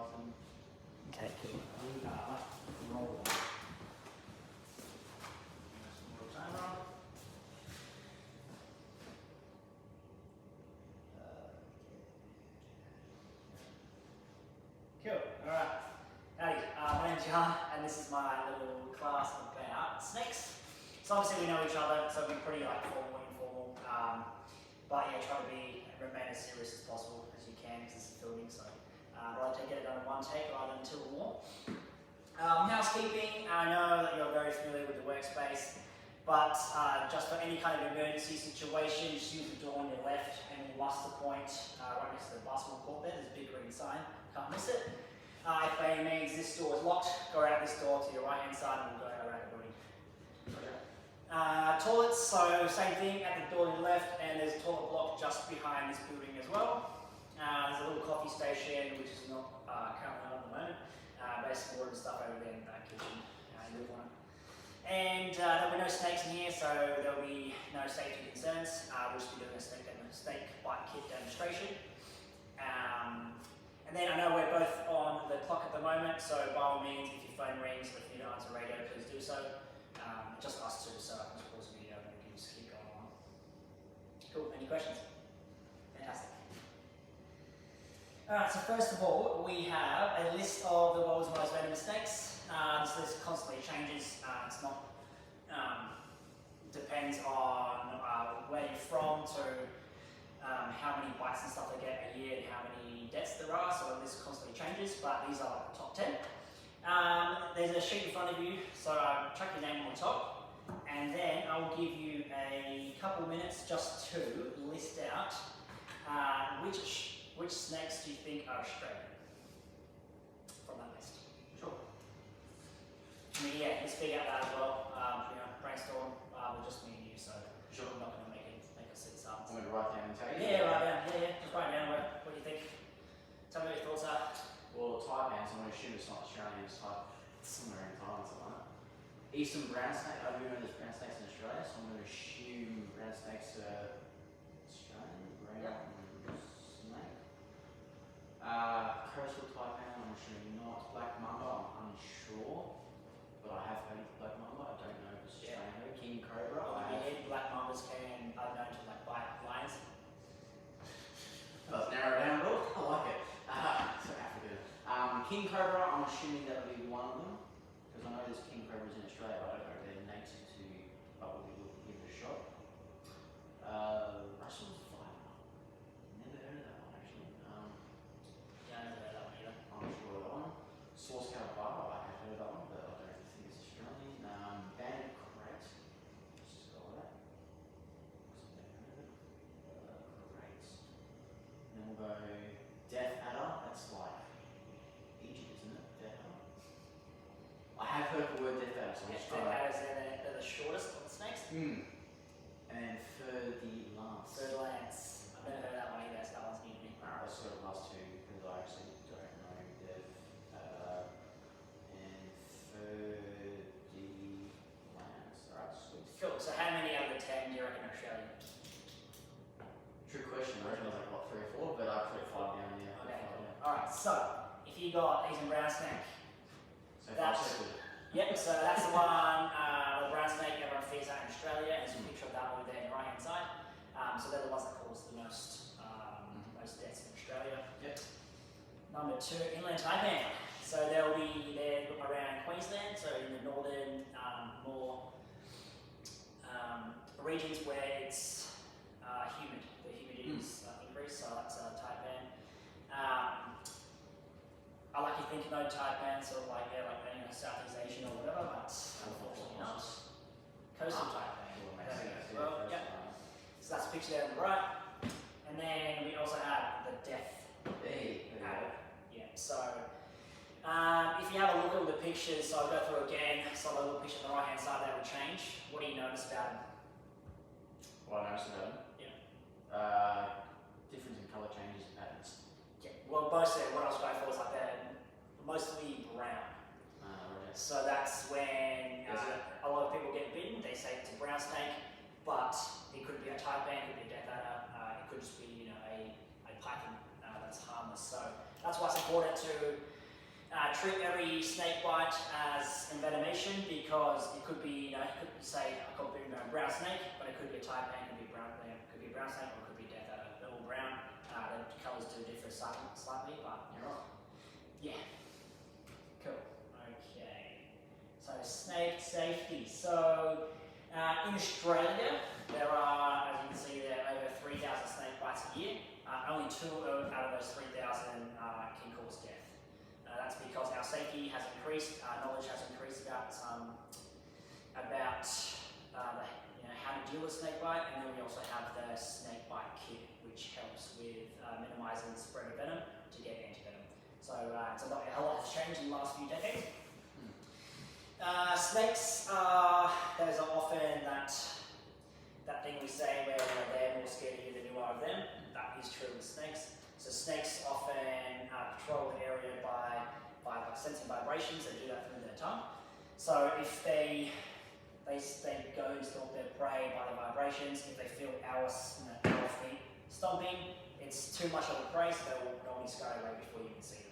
Okay, cool. Roll. Cool, alright. Howdy, my name's Jan, and this is my little class about snakes. So obviously we know each other, so it'll be pretty like formal and informal. But yeah, try to remain as serious as possible as you can because this is filming, so I'd like to get it done in one take rather than two or more. Housekeeping, I know that you're very familiar with the workspace, but just for any kind of emergency situation, just use the door on your left and your muster point right next to the basketball court there. There's a big green sign, can't miss it. If by any means this door is locked, go out this door to your right hand side and we'll go around the building. Toilets, so same thing at the door on your left, and there's a toilet block just behind this building as well. There's a little coffee station which is not currently on at the moment. Basic water and stuff over there in the kitchen. And there'll be no snakes in here, so there'll be no safety concerns. We'll just be doing a snake bite kit demonstration. And then I know we're both on the clock at the moment, so by all means, if your phone rings or if you need to answer radio, please do so. Just us two, so I can just pause the video and we can just keep going on. Cool, any questions? Fantastic. Alright, so first of all, we have a list of the world's most venomous snakes. This list constantly changes. It's not, depends on where you're from to how many bites and stuff they get a year and how many deaths there are, so the list constantly changes, but these are the top 10. There's a sheet in front of you, so chuck your name on the top, and then I'll give you a couple of minutes just to list out which snakes do you think are Australian from that list. Sure. I mean, yeah, you speak out loud as well. Brainstorm. We're just me and you, so sure. I'm not going to make us sit silent. I'm going to write down and tell you. Yeah, write down. Yeah. Just write down what you think. Tell me what your thoughts are. Well, Taipans, I'm going to assume it's not Australian, it's like somewhere in Thailand, something like that. Eastern brown snake, I do know there's brown snakes in Australia, so I'm going to assume brown snakes are Australian, brown snake. Coastal Taipan, I'm assuming not. Black mamba, I'm unsure, but I have heard of black mamba, I don't know if it's Australian. King cobra, black mambas are known to like bite lions. Let's narrow it down a little. I like it. So Africa. King cobra, I'm assuming that would be one of them, because I know there's king cobras in Australia, but I don't know if they're native to, but we'll give it a shot. Russell's fiber. Never heard of that one actually. Yeah, I never heard that one either. I'm not sure of that one. Source cow fiber, I have heard of that one, but I don't think it's Australian. Banded crate. Let's just go with that. Crates. Then we'll go death adder. That's like Egypt, isn't it? Death adder. I have heard the word death adder, so I'm just trying to. Death adders, they're the shortest of the snakes. And for the lance. I've never heard that one either, so that one's new to me. Alright, let's go to the last two, because I actually don't know death adder. And for the lance. Alright, sweet. Cool, so how many out of the 10 do you reckon are Australian? True question, I reckon I was like, what, 3 or 4, but I put 5 down there. Okay. Alright, so if you got Asian brown snake, so that's yep, so that's the one, the brown snake everyone fears out in Australia. There's a picture of that over there on the right hand side. So they're the ones that cause the most deaths in Australia. Yep. Number 2, inland taipan. So they're around Queensland, so in the northern, more regions where it's humid. The humidity is increased, so that's taipan. I like to think about taipan sort of like Southeast Asian or whatever, but unfortunately not. Coastal taipan. Well, yeah. So that's a picture there on the right. And then we also have the death adder. Yeah, so if you have a look at the pictures, so I'll go through again, so the little picture on the right hand side that will change. What do you notice about them? What I noticed about them? Yeah. Difference in colour changes and patterns. Yeah, well mostly what I was going for was like they're mostly brown. Right. So that's when a lot of people get bitten, they say it's a brown snake, but it could be a taipan, it could be a death adder, it could just be a python that's harmless. So That's why it's important to treat every snake bite as envenomation, because it could be, it could say I got bitten by a brown snake, but it could be a taipan, it could be a brown snake, or it could be death out of little brown. The colours do differ slightly, but You're right. yeah. Cool. Okay. So snake safety. So in Australia, there are, as you can see there, over 3,000 snake bites a year. Only 2 out of those 3,000 can cause death. That's because our safety has increased, knowledge has increased about how to deal with snake bite, and then we also have the snake bite kit, which helps with minimising the spread of venom to get antivenom. So a lot has changed in the last few decades. Snakes, those are often that thing we say where they're more scared of you than you are of them. That is true with snakes. So snakes often patrol the area by like sensing vibrations. They do that through their tongue. So if they go and stalk their prey by the vibrations, if they feel our feet stomping, it's too much of a prey, so they'll normally scurry away before you can see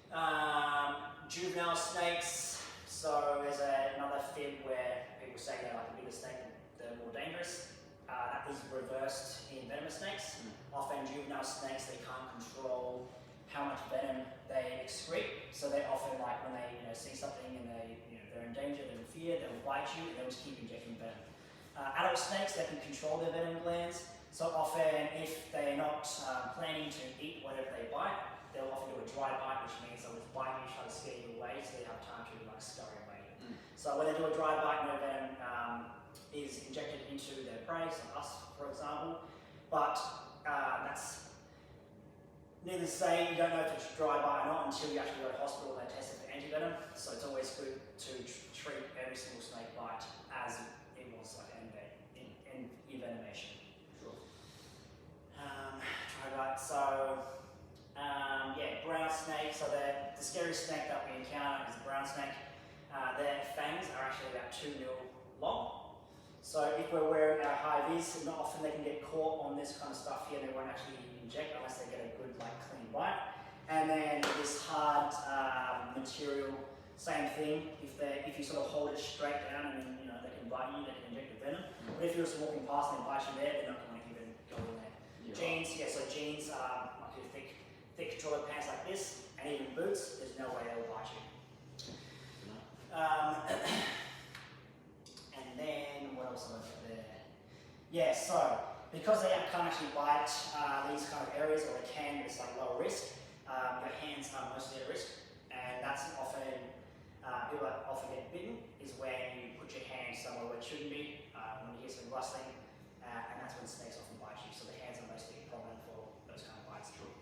them. Juvenile snakes. So there's another fib where people say they're like a bigger snake, they're more dangerous. That is reversed in venomous snakes. Often juvenile snakes, they can't control how much venom they excrete. So they often, like when they see something and they're in danger, they're in fear, they'll bite you and they'll just keep injecting venom. Adult snakes, they can control their venom glands. So often, if they're not planning to eat whatever they bite, they'll often do a dry bite, which means they'll just bite you, try to scare you away, so they have time to like scurry away. So when they do a dry bite, no venom is injected into their prey, so us, for example. But that's needless to say, you don't know if it's dry bite or not until you actually go to hospital and they test it for antivenom. So it's always good to treat every single snake bite as it was like an envenomation. Sure. Dry bite. So brown snake. So the scariest snake that we encounter is the brown snake. Their fangs are actually about 2 mil long. So if we're wearing our high vis, not often they can get caught on this kind of stuff here. They won't actually inject unless they get a good, clean bite. And then this hard material, same thing. If you sort of hold it straight down, and then they can bite you, they can inject the venom. But if you're just walking past and they bite you there, they're not going to even go in there. You're Jeans, right. So jeans like your thick controller pants like this, and even boots. There's no way they'll bite you. And then what else have I got there? Yeah, so because they can't actually bite these kind of areas, or they can, but it's lower risk. Your hands are mostly at risk, and that's often people that often get bitten is when you put your hand somewhere where it shouldn't be. When you hear some rustling, and that's when snakes often bite you. So the hands are mostly prominent for those kind of bites. True.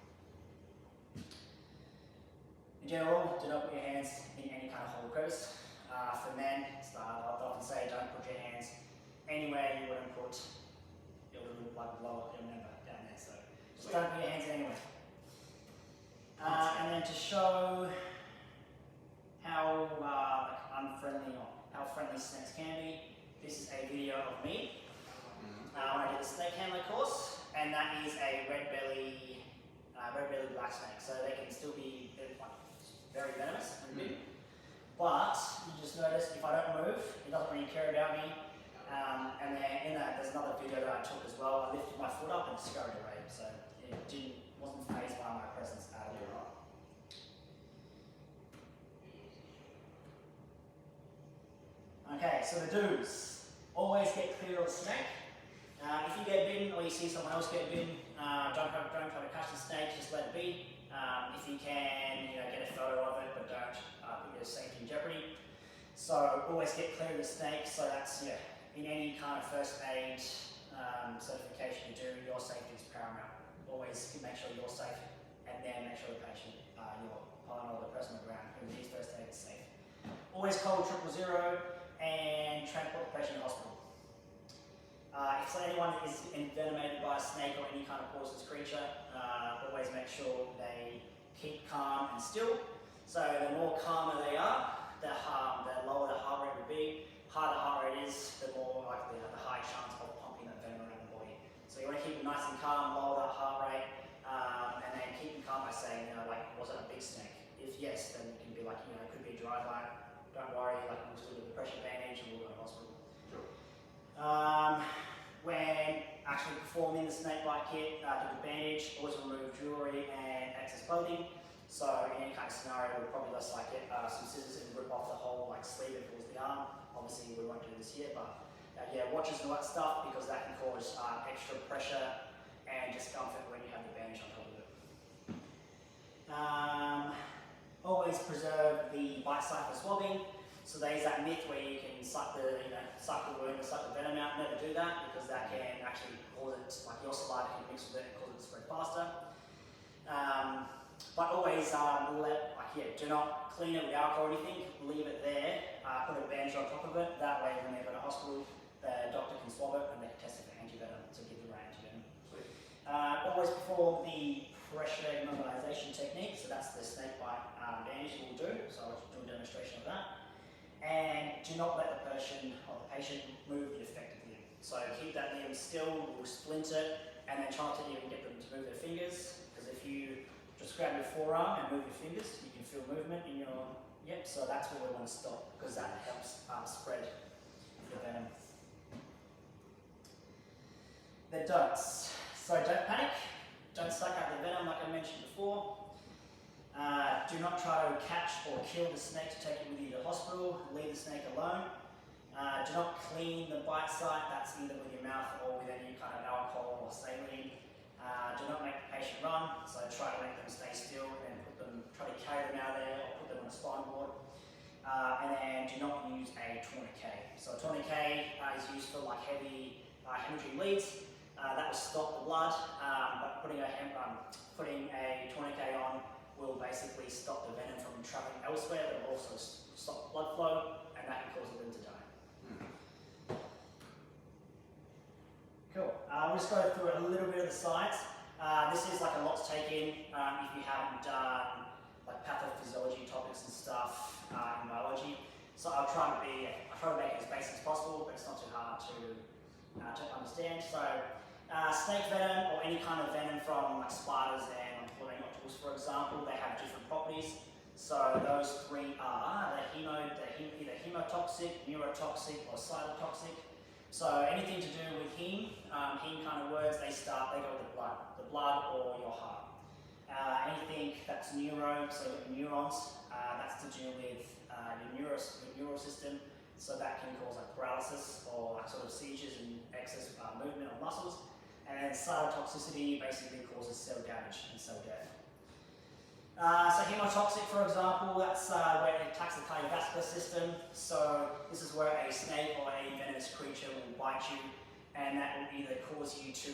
In general, do not put your hands in any kind of hole crevice. For men, I often say don't put your hands anywhere you wouldn't put your little lower member down there. So just don't put your hands anywhere. And then to show how unfriendly or how friendly snakes can be, this is a video of me when I did the snake handler course, and that is a red belly black snake. So they can still be very venomous and big. But you just notice if I don't move, it doesn't really care about me. And then there's another video that I took as well. I lifted my foot up and scurried away, so it wasn't fazed by my presence at all. Okay, so the do's. Always get clear of the snake. If you get bitten or you see someone else get bitten, don't try to catch the snake, just let it be. If you can, get a photo of it, but don't put your safety in jeopardy. So always get clear of the snake. So that's in any kind of first aid certification you do, your safety is paramount. Always make sure you're safe, and then make sure the patient, your partner or the person on the ground who needs first aid is safe. Always call 000 and transport the patient to hospital. If anyone is envenomated by a snake or any kind of poisonous creature, always make sure they keep calm and still. So the more calmer they are, the lower the heart rate would be. Higher the heart rate is, the more likely the high chance of pumping that venom around the body. So you want to keep them nice and calm, lower that heart rate, and then keep them calm by saying, was it a big snake? If yes, then it can be like, it could be a dry bite. Don't worry, like we'll just do the pressure bandage and we'll go to hospital. Sure. When actually performing the snake bite kit, do the bandage, always remove jewellery and excess clothing. So in any kind of scenario, we'll probably just like get some scissors and rip off the whole like sleeve that pulls the arm. Obviously, we won't do this here, but yeah, watches and all that stuff because that can cause extra pressure and discomfort when you have the bandage on top of it. Always preserve the bite site for swabbing. So there's that myth where you can suck the wound and suck the venom out. Never do that because that can actually cause it, like your saliva can mix with it and cause it to spread faster. But always do not clean it with alcohol or anything. Leave it there. Put a bandage on top of it. That way, when they go to hospital, the doctor can swab it and they can test it for antivenom to give the right antivenom. Always perform the pressure immobilization technique. So that's the snake bite bandage we'll do. So I'll do a demonstration of that. And do not let the patient move the affected limb. So keep that limb still, we'll splint it, and then try not to even get them to move their fingers, because if you just grab your forearm and move your fingers, you can feel movement in your, so that's what we want to stop, because that helps spread the venom. The don'ts. So don't panic, don't suck out the venom like I mentioned before. Do not try to catch or kill the snake to take it with you to the hospital. Leave the snake alone. Do not clean the bite site. That's either with your mouth or with any kind of alcohol or saline. Do not make the patient run. So try to make them stay still and try to carry them out of there or put them on a spine board. And then do not use a tourniquet. So a tourniquet is used for like heavy hemorrhaging bleeds. That will stop the blood, but putting a tourniquet on will basically stop the venom from travelling elsewhere, but will also stop blood flow, and that can cause the limb to die. Cool. We'll just go through a little bit of the science. This is like a lot to take in if you haven't done like pathophysiology topics and stuff in biology. So I'll try to make it as basic as possible, but it's not too hard to understand. So snake venom or any kind of venom from like spiders and octopus, for example, they have different properties. So those three are either hemotoxic, neurotoxic, or cytotoxic. So anything to do with heme kind of words, they go with the blood or your heart. Anything that's neuro, so neurons, that's to do with your neural system. So that can cause like paralysis or like sort of seizures and excess movement of muscles. And then cytotoxicity basically causes cell damage and cell death. So hemotoxic, for example, that's where it attacks the cardiovascular system. So this is where a snake or a venomous creature will bite you, and that will either cause you to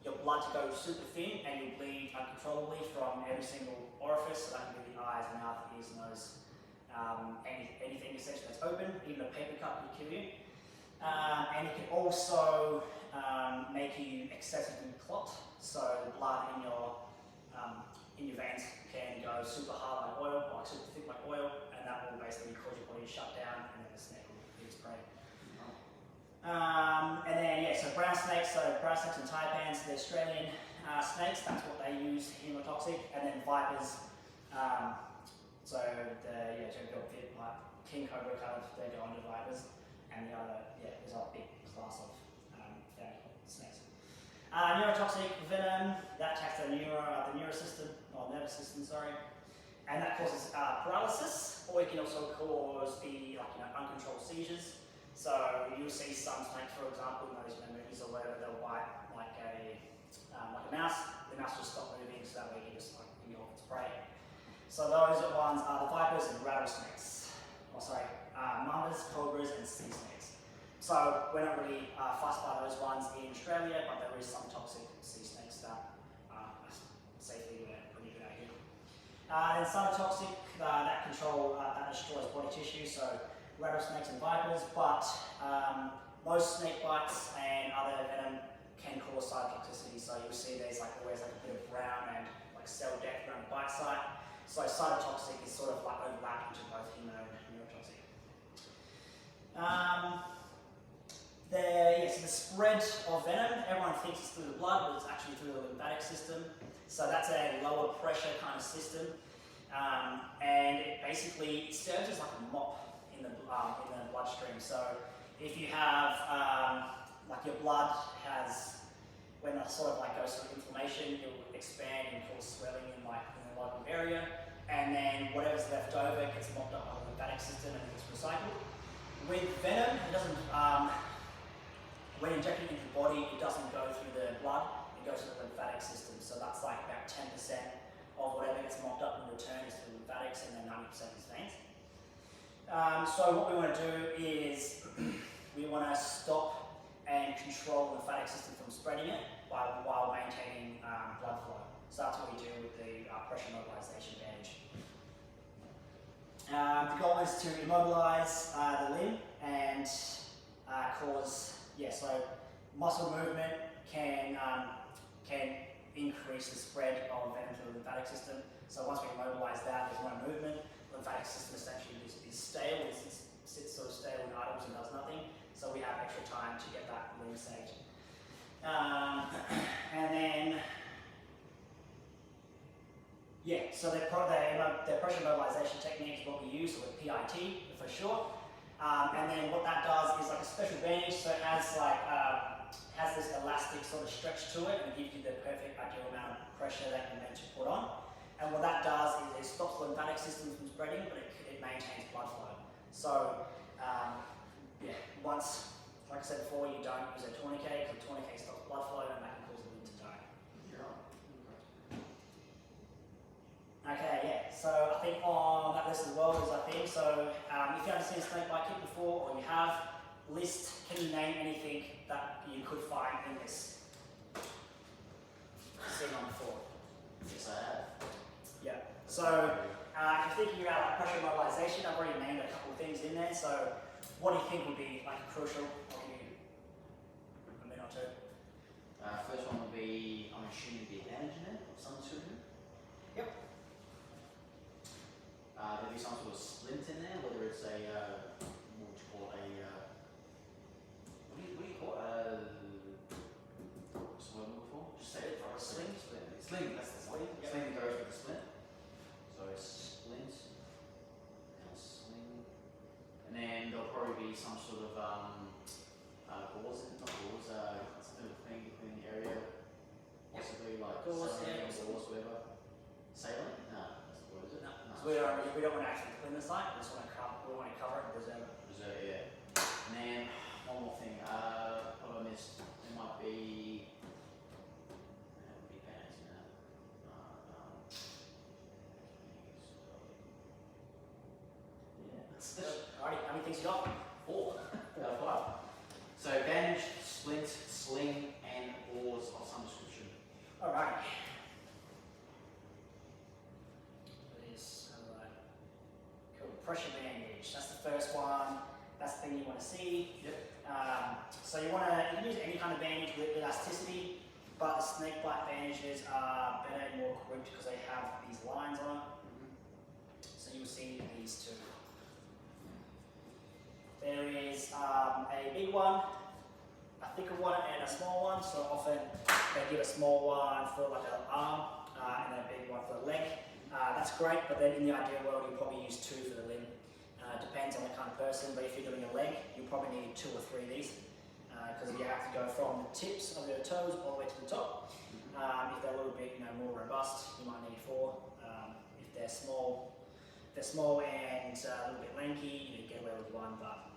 your blood to go super thin, and you'll bleed uncontrollably from every single orifice. So that can be the eyes, mouth, ears, nose, anything essentially that's open. Even a paper cut could kill you. And it can also make you excessively clot. So the blood in your veins can go super hard like oil, or super thick like oil, and that will basically cause your body to shut down, and then the snake will eat its prey. And then so brown snakes and taipans, the Australian snakes, that's what they use, hemotoxic, and then vipers. So you've got a bit like king cobra kind of, they go under vipers, and the other, there's a big class of snakes. Neurotoxic venom, that attacks the nervous system, and that causes paralysis, or it can also cause the uncontrolled seizures. So you'll see some snakes, for example, in those movies or whatever, they'll bite like a mouse. The mouse will stop moving, so that way you can just go off its prey. So those ones are the vipers and rattlesnakes. Mambas, cobras, and sea snakes. So we're not really fussed by those ones in Australia, but there is some toxic sea snakes that safely we're pretty good at here. And cytotoxic, that destroys body tissue, so rattlesnakes and vipers, but most snake bites and other venom can cause cytotoxicity. So you'll see there's always a bit of brown and cell death around the bite site. So cytotoxic is sort of overlapping to both hemo and neurotoxic. So the spread of venom, everyone thinks it's through the blood, but it's actually through the lymphatic system. So that's a lower pressure kind of system, and it basically serves as like a mop in the bloodstream. So if you have like your blood has, when it sort of like goes through inflammation, it will expand and cause swelling in like in the local area, and then whatever's left over gets mopped up by the lymphatic system and it gets recycled. With venom, it doesn't. When injected into the body, it doesn't go through the blood, it goes through the lymphatic system. So that's like about 10% of whatever gets mopped up in return is the lymphatics, and then 90% is veins. So what we want to do is we want to stop and control the lymphatic system from spreading it while maintaining blood flow. So that's what we do with the pressure mobilization bandage. The goal is to immobilize the limb and cause, so muscle movement can increase the spread of venom through the lymphatic system. So once we immobilize that, there's no movement. The lymphatic system essentially is stale, it sits sort of stale in idles and does nothing. So we have extra time to get that limb saved. And then, so the pressure mobilization technique is what we use, so with PIT for short. And then what that does is like a special bandage, so it has like has this elastic sort of stretch to it, and it gives you the perfect ideal amount of pressure that you're meant to put on. And what that does is it stops the lymphatic system from spreading, but it maintains blood flow. So once, like I said before, you don't use a tourniquet, because the tourniquet stops blood flow and that can cause the limb to die. Okay, so I think on that list as well is so if you haven't seen a snake bite kit before, or you have, can you name anything that you could find in this seen on before? Yes, I have. Yeah. So if you're thinking about pressure mobilization, I've already named a couple of things in there. So what do you think would be like crucial? I'll give you a minute or two. First one would be, I'm assuming, the bandage in it of some sort. Yep. There'll be some sort of splint in there, whether it's a, what would you call it, what do you call it? What's the word I'm looking for? Just say it for a sling. Sling, that's the sling. Yep. Sling goes with the splint. So a splint and a sling. And then there'll probably be some sort of gauze, not gauze, something to clean the area. Possibly like Gauze, saline yeah. or gauze, whatever. Saline? No, that's the word, is it? No. No. So we don't want to actually clean the site. We just want to cover it and preserve it. Reserve, yeah. And then one more thing. What I missed. There might be. There would be bands in that. Alrighty, how many things you got? 4. Out of 5. So bandage, splint, sling, and gauze of some description. Alright. Cool. Pressure bandage. That's the first one. That's the thing you want to see. Yep. So you can use any kind of bandage with elasticity, but the snake bite bandages are better and more gripped because they have these lines on it. So you'll see these two. There is a big one, a thicker one, and a small one. So often they give a small one for like an arm, and then a big one for the leg. That's great, but then in the ideal world, you'll probably use 2 for the limb. Depends on the kind of person, but if you're doing a leg, you'll probably need 2 or 3 of these, because you have to go from the tips of your toes all the way to the top. If they're a little bit, more robust, you might need 4. If they're small and a little bit lanky, you get away with 1, but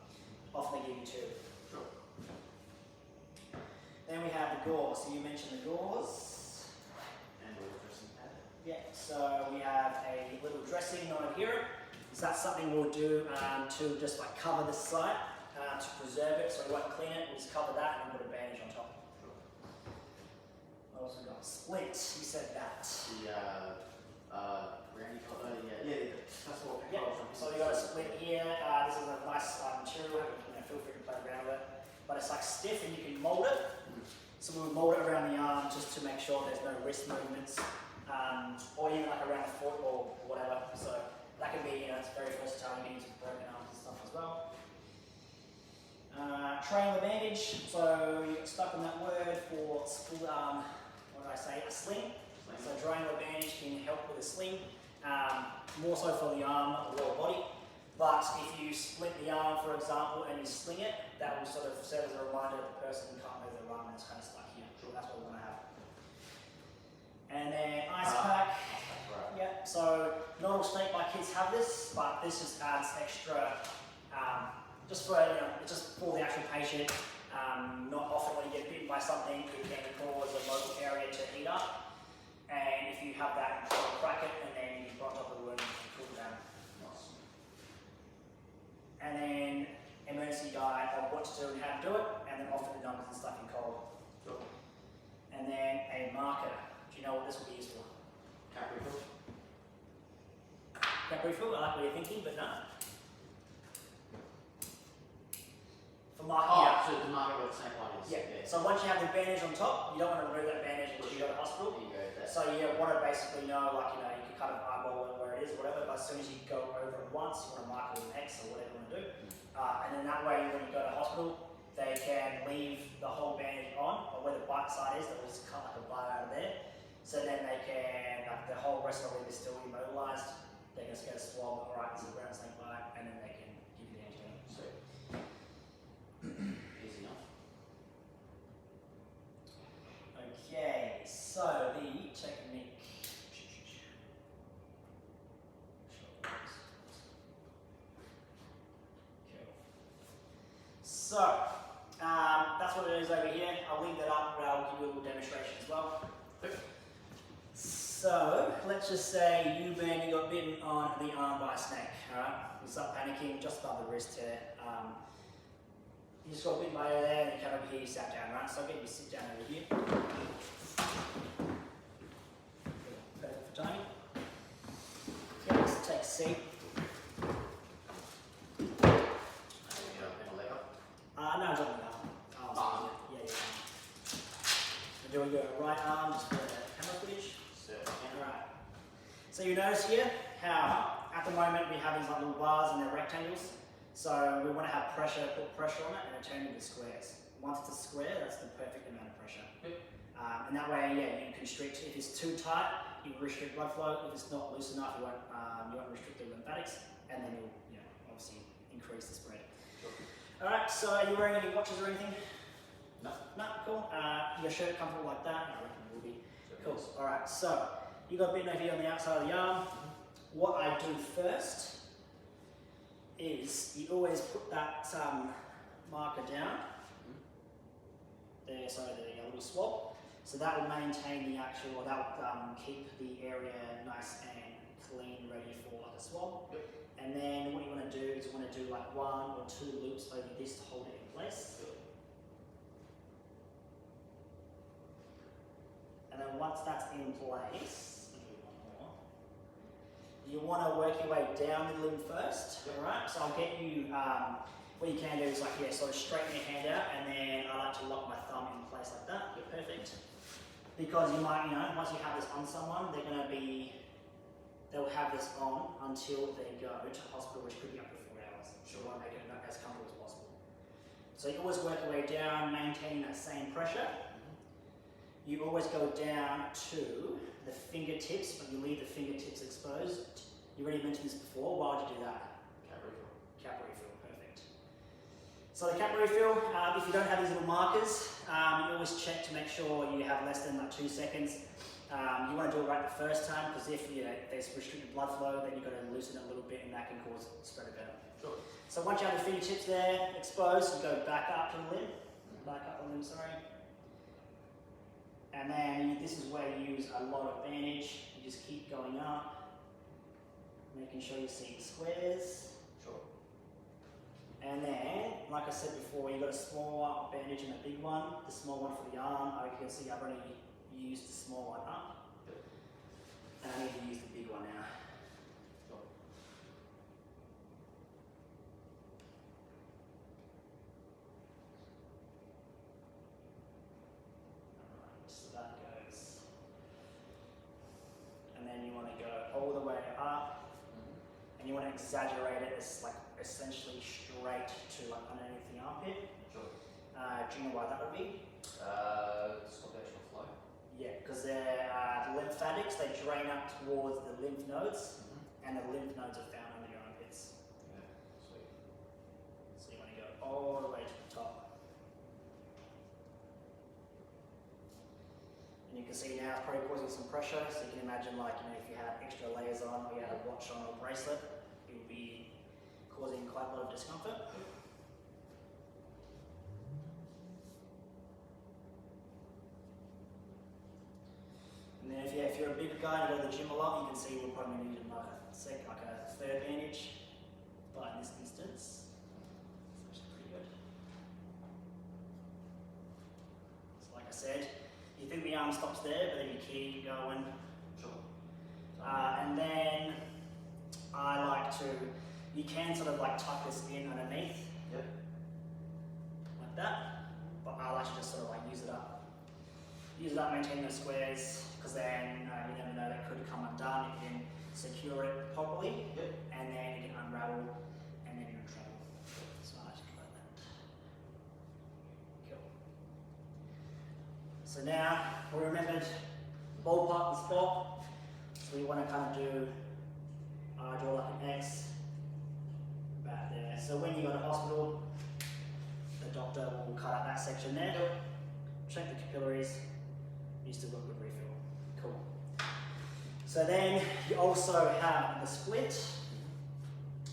often they give you 2. Sure. Then we have the gauze. So you mentioned the gauze. And a little dressing pad. Yeah, so we have a little dressing non-adherent. So that's something we'll do to just like cover the site, to preserve it, so we won't clean it, we'll just cover that and then put a bandage on top. What else we got? Splint, you said that. The brandy color, that's what we Yeah, so we got a splint here. This is a nice material, feel free to play around with it. But it's like stiff and you can mold it. So we'll mold it around the arm just to make sure there's no wrist movements, or even like around the foot or whatever. So that can be, it's very versatile, you can use it for broken arms and stuff as well. Triangular bandage, so you get stuck on that word for, what did I say, a sling. So drawing the bandage can help with a sling, more so for the arm, not the lower body. But if you split the arm, for example, and you sling it, that will sort of serve as a reminder that the person can't move their arm and it's kind of stuck here. So that's what we want to have. And then ice pack. Right. Yeah, so not all snake bite kits have this, but this just adds extra, just for it's just for the actual patient. Not often when you get bitten by something, it can cause a local area to heat up. And if you have that, you sort of crack it, and then you brush up the wound and cool it down. Nice. And then emergency guide of what to do and how to do it, and then often the numbers and stuff in cold. Sure. And then a marker. Do you know what this will be used for? Cap refill. Cap refill, I like what you're thinking, but no. For marking out. So the marker where the snake bite is. Yeah. So once you have the bandage on top, you don't want to remove that bandage until you go to hospital. There you go. So you want to basically know, like, you can kind of eyeball it where it is, whatever, but as soon as you go over it once, you want to mark it with an X or whatever you want to do. And then that way, when you go to hospital, they can leave the whole bandage on, or where the bite side is, that was cut like a bite out of there. So then they can, like, the whole rest of the limb is still immobilized. They can just get a swab, alright, this is a brown snake bite, and then they can give you the antidote. Sweet. Easy enough. Okay, so the technique. So, that's what it is over here. I'll leave that up, but I'll give you a little demonstration as well. So, let's just say you got bitten on the arm by a snake, alright? You start panicking just above the wrist here. You just got bitten by over there and you come over here, you sat down, right? So I'll get you to sit down over here. Perfect for timing. Okay, let's take a seat. No, it's on the arm. Yeah. We're doing your right arm, just for the camera footage. Alright. So you notice here how at the moment we have these like little bars and they're rectangles. So we want to have pressure, put pressure on it and it turn into squares. Once it's a square, that's the perfect amount of pressure. And that way, yeah, you constrict. If it's too tight, you restrict blood flow. If it's not loose enough, you won't restrict the lymphatics, and then you'll obviously increase the spread. Alright, so are you wearing any watches or anything? No. No, cool. Your shirt comfortable like that? I reckon it will be. Cool. Alright, so you got bitten over here on the outside of the arm. What I do first is you always put that marker down. There, so there you go, a little swab. So that will maintain the actual, that will keep the area nice and clean, ready for like a swab. And then what you want to do is you want to do like 1 or 2 loops over this to hold it in place. And then once that's in place, I'll do one more. You want to work your way down the limb first, alright? So I'll get you, what you can do is like, sort of straighten your hand out, and then I like to lock my thumb in place like that. Perfect. Because you might, once you have this on someone, they'll have this on until they go to hospital, which could be up to 4 hours. So you want to make it as comfortable as possible. So you always work your way down, maintaining that same pressure. You always go down to the fingertips, but you leave the fingertips exposed. You already mentioned this before. Why would you do that? Cap refill. Cap refill, perfect. So the cap refill, if you don't have these little markers, you always check to make sure you have less than like 2 seconds. You want to do it right the first time, because if there's restricted blood flow, then you've got to loosen it a little bit, and that can cause spread of venom. Sure. So once you have the fingertips there exposed, you go back up to the limb. And then this is where you use a lot of bandage. You just keep going up, making sure you see the squares. Sure. And then, like I said before, you've got a small bandage and a big one. The small one for the arm, you can see I've already used the small one up. And I need to use the big one now. Sure. Alright, so that goes. And then you want to go all the way up. And you want to exaggerate it as like essentially straight to like underneath the armpit. Sure. Do you know why that would be? Stop actual flow. Yeah, because they're lymphatics, they drain up towards the lymph nodes, and the lymph nodes are found under your armpits. Yeah, sweet. So you want to go all the way to the top. And you can see now it's probably causing some pressure, so you can imagine like, if you had extra layers on, or you had a watch on or a bracelet, it would be causing quite a lot of discomfort. And then if you're a bigger guy and you go to the gym a lot, you can see we'll probably need like a third bandage, but in this instance, it's actually pretty good. So like I said, you think the arm stops there, but then you keep going. Sure. And then I like to, you can sort of like tuck this in underneath. Yep. Like that, but I like to just sort of like use it up, maintain those squares, because then you never know, that could come undone. You can secure it properly, Yep. and then it can unravel, and then you're in trouble. So I just do like that. Cool. So now we remembered ballpark the spot. So we want to kind of do, draw like an X back there. So when you go to hospital, the doctor will cut out that section there, check the capillaries, you still got good refill. Cool. So then you also have the split.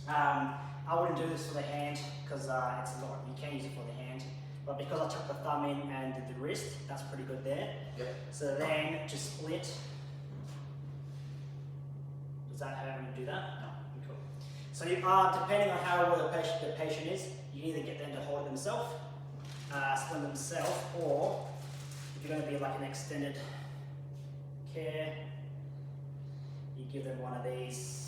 I wouldn't do this for the hand because it's a lot, you can use it for the hand, but because I took the thumb in and did the wrist, that's pretty good there. Yep. So then just split. Does that hurt when you do that? No. Cool. So you depending on how well the patient is, you either get them to hold it themselves, split themselves, or if you're going to be like an extended care, you give them one of these.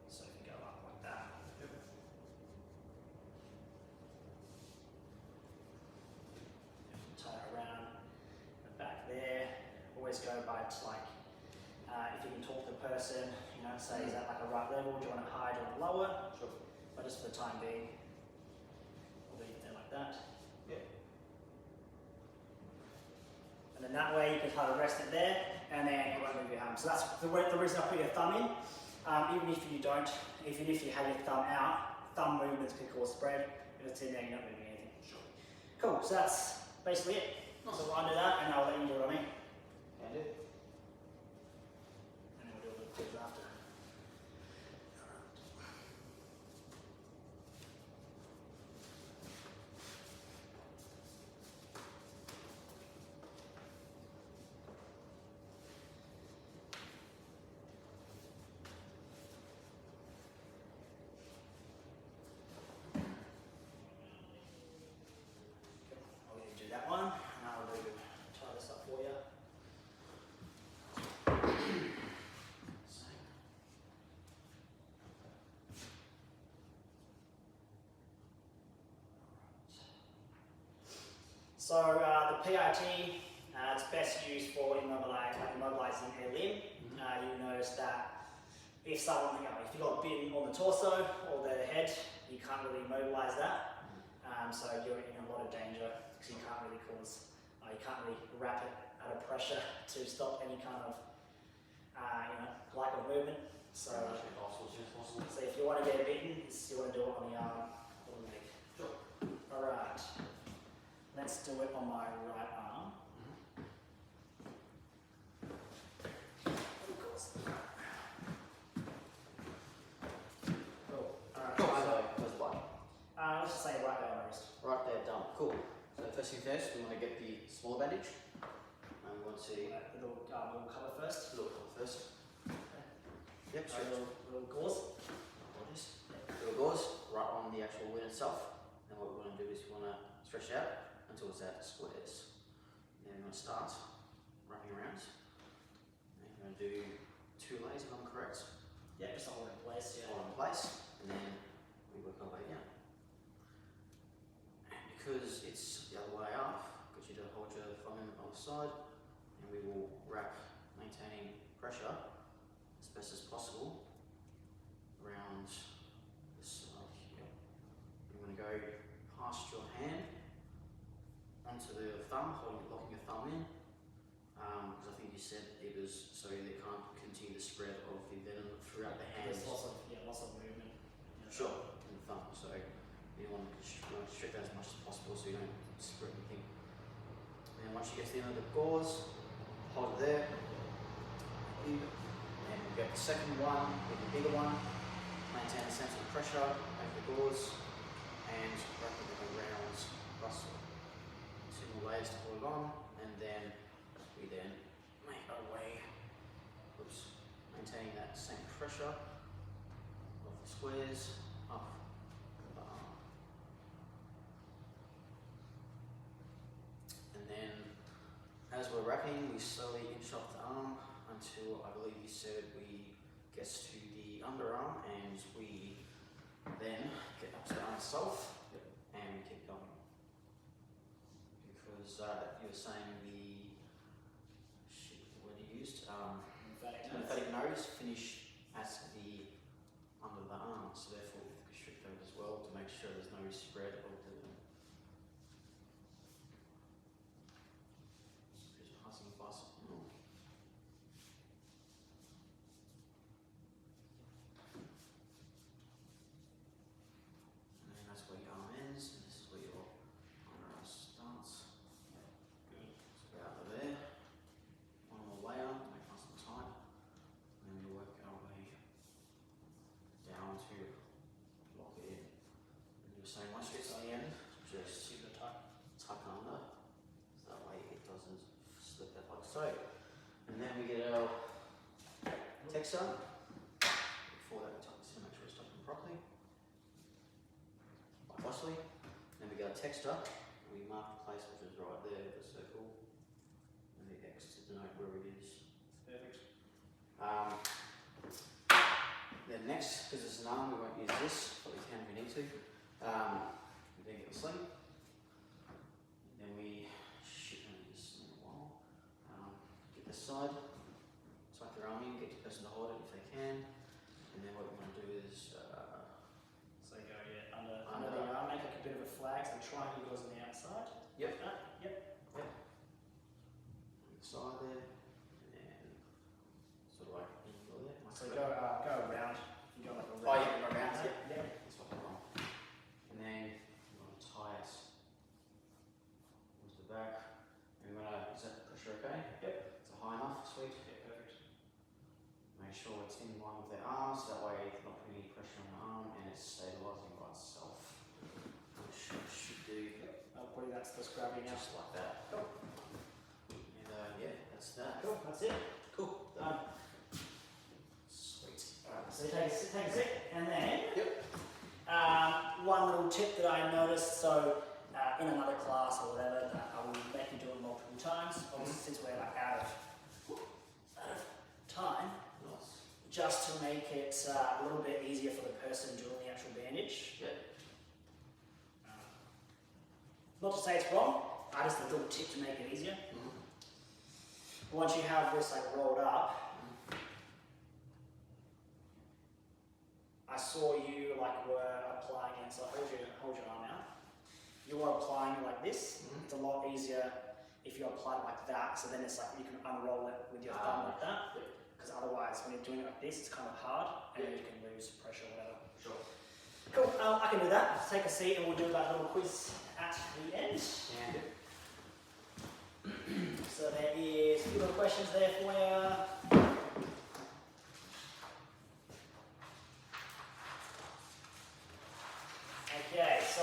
So if you go up like that. Tie it around the back there. Always go by like, if you can talk to the person, say, is that like a right level? Do you want it high? Do you want it lower? Sure. But just for the time being, we'll leave it there like that. Yeah. And then that way you can kind of rest it there, and then you won't move your arm. So that's the reason I put your thumb in. Even if you don't, even if you have your thumb out, thumb movements can cause spread. If it's in there, you're not moving anything. Sure. Cool, so that's basically it. Nice. So I'll do that, and I'll let you do it on me. Can do. And then we'll do a little quiz after. I'll let you do that one, and I'll tie this up for you. So the PIT, it's best used for immobilizing a limb. You notice that if someone, if you got bitten on the torso or the head, you can't really immobilize that. So you're in a lot of danger because you can't really wrap it at a pressure to stop any kind of, lack of movement. So, so if you want to get bitten, you want to do it on the arm or the leg. Sure. All right. Let's do it on my right arm. Cool. Alright. Cool. So, where's the blood? Let's just say right there on my wrist. Right there, done. Cool. So first thing first, we want to get the smaller bandage. And we want to Little cover first. little cover first. Yep, So sure. little gauze. Apologies. Little gauze right on the actual wound itself. And what we want to do is we want to stretch it out until it's out squares. Then we're going to start wrapping around. And we're going to do 2 layers, if I'm correct. Yeah, just hold it in place. Yeah. Hold in place, and then we work our way down. And because it's the other way up, because you don't hold your thumb on the side, and we will wrap, best as possible around this side here. You want to go past your hand onto the thumb, locking your thumb in, because I think you said it was so they can't continue the spread of the venom throughout the hands. There's lots of movement. Sure, in the thumb. So you want to restrict that as much as possible so you don't spread anything. And once you get to the end of the gauze, hold it there. And we'll get the second one, with the bigger one. Maintain the same sort of pressure over the gauze and wrap it around Russell. 2 more layers to hold it on, and then we then make our way, maintaining that same pressure of the squares up the arm. And then as we're wrapping, we slowly inch up the arm until I believe you said we gets to the underarm, and we then get up to the arm itself and we keep going. Because you were saying the word you used, lymphatic nodes finish at the under the arm, so therefore we have to restrict those as well to make sure there's no spread of the just passing fast. And then that's where your arm ends, and this is where your underarm starts. Good. So go out of there. One more layer, make nice and tight. And then we work our way down to lock it in. And do the same once you get to the end, just tuck under, so that way it doesn't slip out like so. And then we get our texture. Before that we tuck this in, make sure it's tucked in properly. Like thusly. Then we get our texture, and we mark the place which is right there, the circle, and the X to denote where it is. Perfect. Then next, because it's an arm, we won't use this, but we can if we need to. We then get the sling. And then we shoot on this in a while. Get this side, tuck your arm in, get the person to hold it if they can. And then what we want to do is So go under the arm, make like a bit of a flag, so the triangle goes on the outside. Yep. Yep. on the side there, and then sort of like in there. So go around. You go like a Oh yeah, go around. Yep. Yep. That's what I want. And then you want to tie it onto the back. And we're gonna, is that pressure okay? Yep. Is it high enough? Sweet. Yeah, perfect. Make sure it's in line with their arms, that way it's not putting any pressure on the arm and it's stabilising by itself. Which should do Probably that's the gravity now. just like that. Cool. And yeah, that's that. Cool, that's it. Cool. Done. Sweet. Alright, so take a sip, and then Yep. one little tip that I noticed, so in another class or whatever, that I will make you do it multiple times, obviously since we're like out of time, Nice. just to make it a little bit easier for the person doing the actual bandage. Yep. Not to say it's wrong, I just a little tip to make it easier. Mm-hmm. Once you have this like rolled up, I saw you like were applying it, so hold your arm out. You were applying it like this. It's a lot easier if you apply it like that, so then it's like you can unroll it with your thumb like that. Because otherwise when you're doing it like this, it's kind of hard and then you can lose pressure or whatever. Sure. Cool, I can do that. Take a seat and we'll do that little quiz at the end. And So there is a few little questions there for you. Okay, so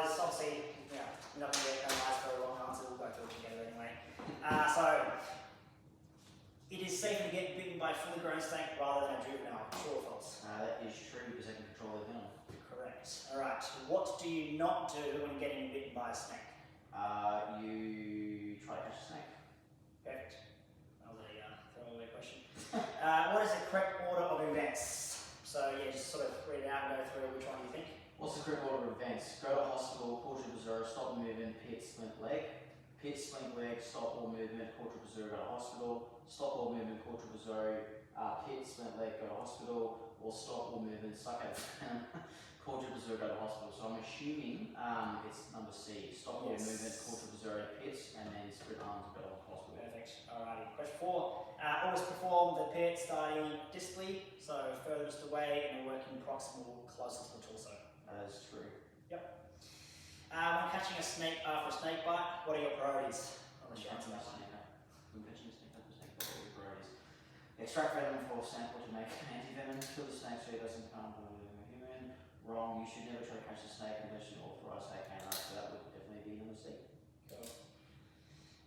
it's obviously, we're not going to get analysed for a long answer, we'll go through it together anyway. So, it is safer to get bitten by a fully grown snake rather than a juvenile, true or false? that is true because they can control their venom. Correct. Alright, what do you not do when getting bitten by a snake? You try to catch a snake. Perfect. That was a throwaway question. What is the correct order of events? So yeah, just sort of read it out and go through which one you think. What's the correct order of events? Go to hospital, pull to Brazil, stop movement, pit, splint leg. Pit, splint leg, stop all movement, pull to Brazil, go to hospital. Stop all movement, pull to Brazil, Pits, went leg, go to hospital, or stop or movement, suck out cord to Brazil, go to hospital. So I'm assuming it's number C, stop or movement, cord to Brazil, pits, and then sprint arms, go to hospital. Perfect. Alrighty. Question 4. Always perform the pit starting distally, so furthest away and working proximal closer to the torso. That is true. When catching a snake after a snake bite, what are your priorities? Unless you answer that one. Extract venom for sample to make anti-venom. Kill the snake so it doesn't come to a human. Wrong. You should never try to catch a snake unless you authorize snake handler. So that would definitely be number C. Cool.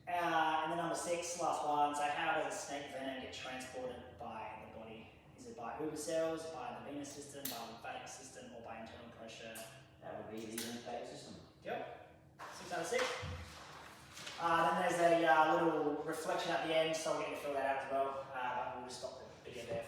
And then number 6, last one. So how does a snake venom get transported by the body? Is it by Uber cells, by the venous system, by the lymphatic system, or by internal pressure? That would be the lymphatic system. Yep. 6 out of 6. Then there's a little reflection at the end, so we're going to fill that out as well. But we'll just stop the video there